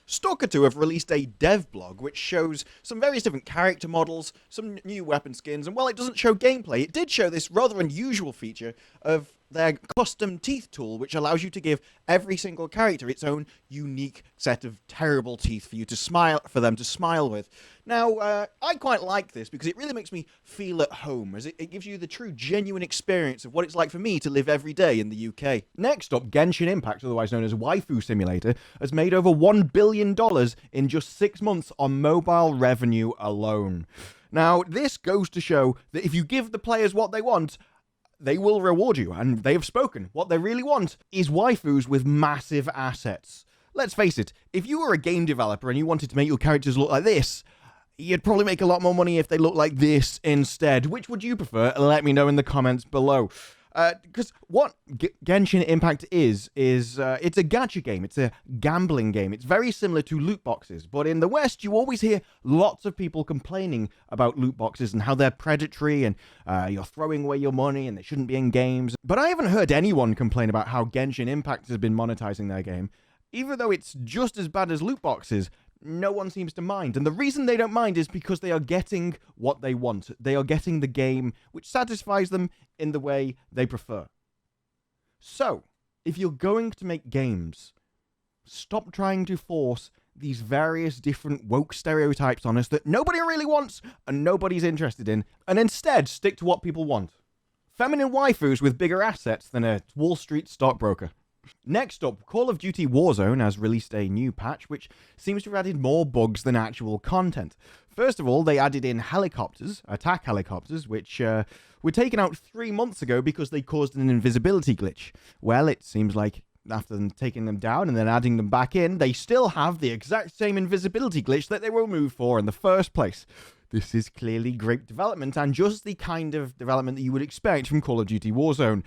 Stalker 2 have released a dev blog which shows some various different character models, some new weapon skins, and while it doesn't show gameplay, it did show this rather unusual feature of their custom teeth tool, which allows you to give every single character its own unique set of terrible teeth for them to smile with. Now, I quite like this because it really makes me feel at home, as it gives you the true, genuine experience of what it's like for me to live every day in the UK. Next up, Genshin Impact, otherwise known as Waifu Simulator, has made over $1 billion in just 6 months on mobile revenue alone. Now, this goes to show that if you give the players what they want, they will reward you, and they have spoken. What they really want is waifus with massive assets. Let's face it, if you were a game developer and you wanted to make your characters look like this, you'd probably make a lot more money if they look like this instead. Which would you prefer? Let me know in the comments below. Because what Genshin Impact is it's a gacha game. It's a gambling game. It's very similar to loot boxes. But in the West, you always hear lots of people complaining about loot boxes and how they're predatory and you're throwing away your money and they shouldn't be in games. But I haven't heard anyone complain about how Genshin Impact has been monetizing their game. Even though it's just as bad as loot boxes, no one seems to mind. And the reason they don't mind is because they are getting what they want. They are getting the game which satisfies them in the way they prefer. So, if you're going to make games, stop trying to force these various different woke stereotypes on us that nobody really wants and nobody's interested in, and instead stick to what people want. Feminine waifus with bigger assets than a Wall Street stockbroker. Next up, Call of Duty Warzone has released a new patch which seems to have added more bugs than actual content. First of all, they added in helicopters, attack helicopters, which were taken out 3 months ago because they caused an invisibility glitch. Well, it seems like after them taking them down and then adding them back in, they still have the exact same invisibility glitch that they were removed for in the first place. This is clearly great development and just the kind of development that you would expect from Call of Duty Warzone.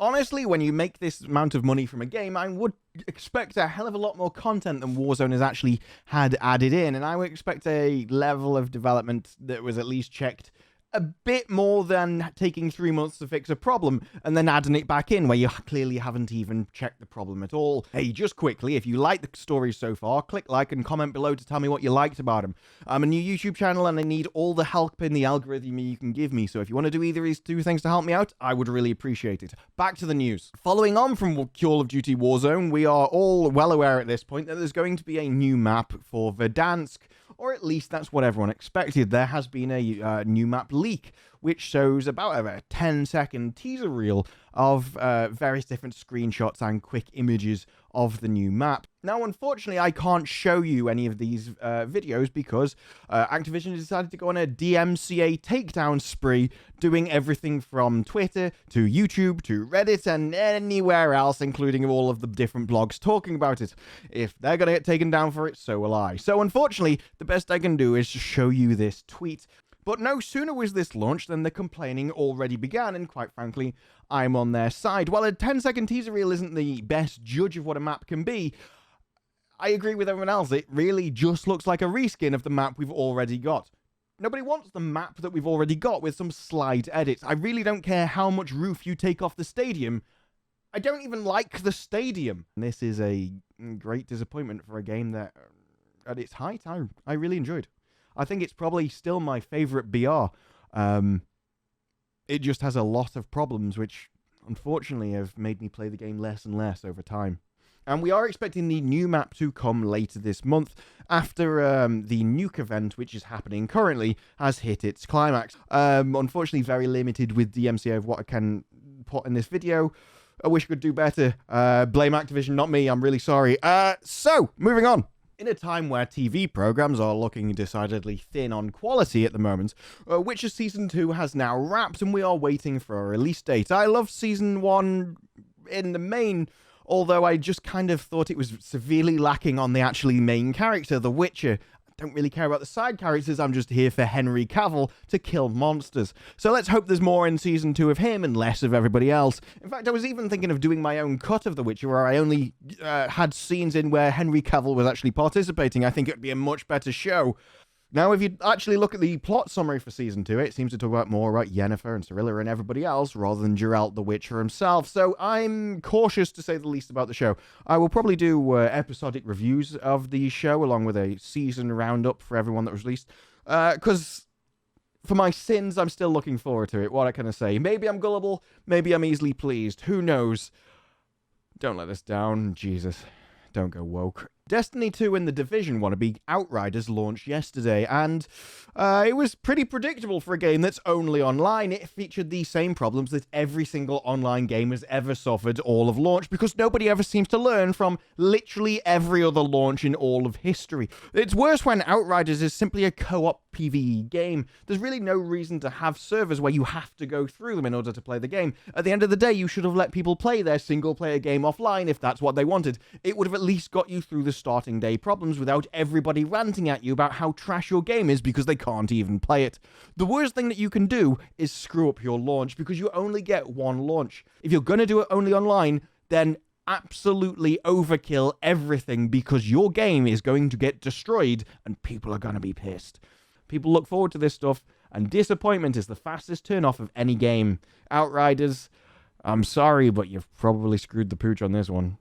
Honestly, when you make this amount of money from a game, I would expect a hell of a lot more content than Warzone has actually had added in, and I would expect a level of development that was at least checked a bit more than taking 3 months to fix a problem and then adding it back in where you clearly haven't even checked the problem at all. Hey, just quickly, if you like the stories so far, click like and comment below to tell me what you liked about them. I'm a new YouTube channel and I need all the help in the algorithm you can give me, so if you want to do either of these two things to help me out, I would really appreciate it. Back to the news. Following on from Call of Duty Warzone, we are all well aware at this point that there's going to be a new map for Verdansk, or at least that's what everyone expected. There has been a new map leak, which shows about a 10-second teaser reel of various different screenshots and quick images of the new map. Now, unfortunately, I can't show you any of these videos because Activision decided to go on a DMCA takedown spree, doing everything from Twitter to YouTube to Reddit and anywhere else, including all of the different blogs talking about it. If they're going to get taken down for it, so will I. So, unfortunately, the best I can do is to show you this tweet. But no sooner was this launched than the complaining already began, and quite frankly, I'm on their side. While a 10-second teaser reel isn't the best judge of what a map can be, I agree with everyone else. It really just looks like a reskin of the map we've already got. Nobody wants the map that we've already got with some slight edits. I really don't care how much roof you take off the stadium. I don't even like the stadium. This is a great disappointment for a game that, at its height, I really enjoyed. I think it's probably still my favorite BR. It just has a lot of problems, which unfortunately have made me play the game less and less over time. And we are expecting the new map to come later this month after the Nuke event, which is happening currently, has hit its climax. Unfortunately, very limited with DMCA of what I can put in this video. I wish I could do better. Blame Activision, not me. I'm really sorry. So, moving on. In a time where TV programs are looking decidedly thin on quality at the moment, Witcher Season 2 has now wrapped and we are waiting for a release date. I love Season 1 in the main, although I just kind of thought it was severely lacking on the actually main character, the Witcher. Don't really care about the side characters, I'm just here for Henry Cavill to kill monsters. So let's hope there's more in Season 2 of him and less of everybody else. In fact, I was even thinking of doing my own cut of The Witcher where I only had scenes in where Henry Cavill was actually participating. I think it would be a much better show. Now, if you actually look at the plot summary for Season 2, it seems to talk about more about Yennefer and Cirilla and everybody else rather than Geralt the Witcher himself, so I'm cautious to say the least about the show. I will probably do episodic reviews of the show along with a season roundup for everyone that was released, because for my sins, I'm still looking forward to it. What can I say? Maybe I'm gullible, maybe I'm easily pleased, who knows? Don't let us down, Jesus. Don't go woke. Destiny 2 and The Division wannabe Outriders launched yesterday, and it was pretty predictable for a game that's only online. It featured the same problems that every single online game has ever suffered all of launch, because nobody ever seems to learn from literally every other launch in all of history. It's worse when Outriders is simply a co-op PvE game. There's really no reason to have servers where you have to go through them in order to play the game. At the end of the day, you should have let people play their single-player game offline if that's what they wanted. It would have at least got you through the starting day problems without everybody ranting at you about how trash your game is because they can't even play it. The worst thing that you can do is screw up your launch, because you only get one launch. If you're going to do it only online, then absolutely overkill everything, because your game is going to get destroyed and people are going to be pissed. People look forward to this stuff, and disappointment is the fastest turn-off of any game. Outriders, I'm sorry, but you've probably screwed the pooch on this one.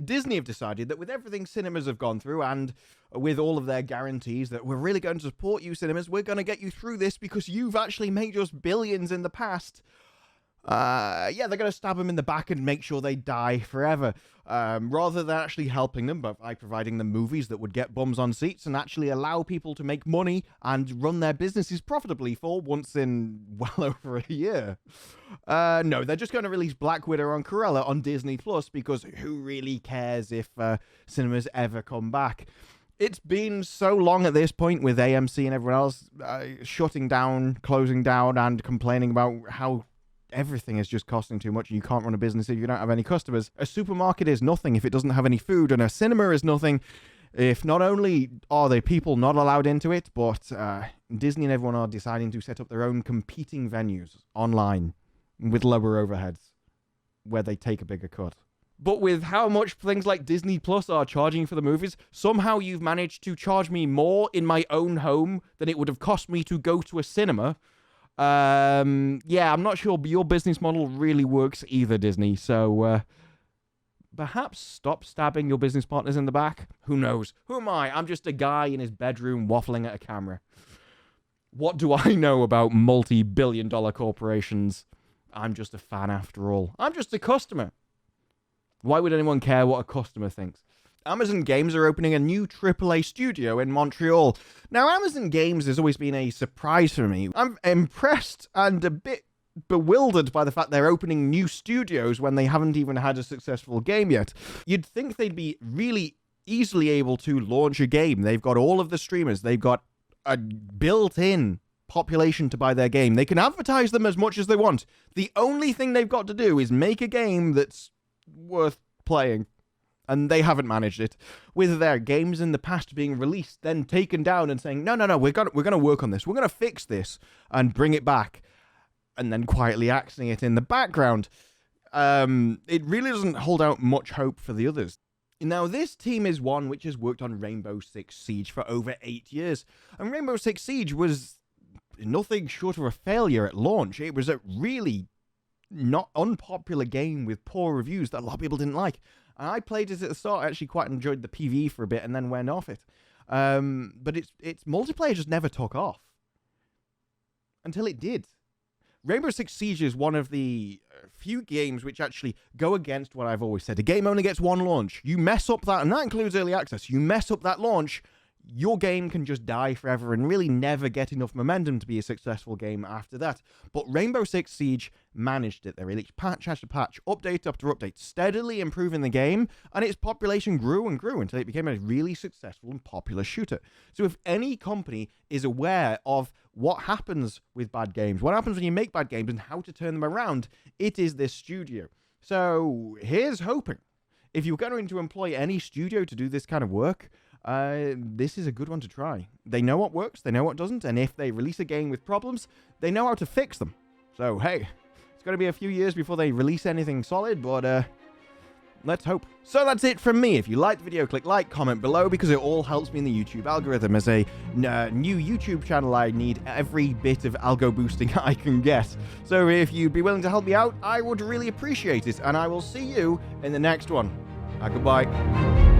Disney have decided that with everything cinemas have gone through, and with all of their guarantees that we're really going to support you, cinemas, we're going to get you through this because you've actually made us billions in the past. They're going to stab them in the back and make sure they die forever, rather than actually helping them by providing them movies that would get bums on seats and actually allow people to make money and run their businesses profitably for once in well over a year. No, they're just going to release Black Widow and Cruella on Disney Plus, because who really cares if cinemas ever come back? It's been so long at this point with AMC and everyone else shutting down, closing down, and complaining about how everything is just costing too much and you can't run a business if you don't have any customers. A supermarket is nothing if it doesn't have any food, and a cinema is nothing if not only are the people not allowed into it, but Disney and everyone are deciding to set up their own competing venues online with lower overheads where they take a bigger cut. But with how much things like Disney Plus are charging for the movies, somehow you've managed to charge me more in my own home than it would have cost me to go to a cinema. I'm not sure your business model really works either, Disney. So, perhaps stop stabbing your business partners in the back. Who knows? Who am I? I'm just a guy in his bedroom waffling at a camera. What do I know about multi-billion-dollar corporations? I'm just a fan after all. I'm just a customer. Why would anyone care what a customer thinks? Amazon Games are opening a new AAA studio in Montreal. Now, Amazon Games has always been a surprise for me. I'm impressed and a bit bewildered by the fact they're opening new studios when they haven't even had a successful game yet. You'd think they'd be really easily able to launch a game. They've got all of the streamers. They've got a built-in population to buy their game. They can advertise them as much as they want. The only thing they've got to do is make a game that's worth playing. And they haven't managed it. With their games in the past being released, then taken down and saying, no, we're going to work on this. We're going to fix this and bring it back. And then quietly axing it in the background. It really doesn't hold out much hope for the others. Now, this team is one which has worked on Rainbow Six Siege for over 8 years. And Rainbow Six Siege was nothing short of a failure at launch. It was a really not unpopular game with poor reviews that a lot of people didn't like. And I played it at the start. I actually quite enjoyed the PvE for a bit and then went off it. But its multiplayer just never took off. Until it did. Rainbow Six Siege is one of the few games which actually go against what I've always said. A game only gets one launch. You mess up that, and that includes early access. You mess up that launch, your game can just die forever and really never get enough momentum to be a successful game after that. But Rainbow Six Siege managed it. They released patch after patch, update after update, steadily improving the game, and its population grew and grew until it became a really successful and popular shooter. So if any company is aware of what happens with bad games, what happens when you make bad games and how to turn them around, it is this studio. So here's hoping. If you're going to employ any studio to do this kind of work, this is a good one to try. They know what works, they know what doesn't, and if they release a game with problems, they know how to fix them. So, hey, it's going to be a few years before they release anything solid, but Let's hope. So that's it from me. If you liked the video, click like, comment below, because it all helps me in the YouTube algorithm. As a new YouTube channel, I need every bit of algo boosting I can get. So if you'd be willing to help me out, I would really appreciate it, and I will see you in the next one. Goodbye.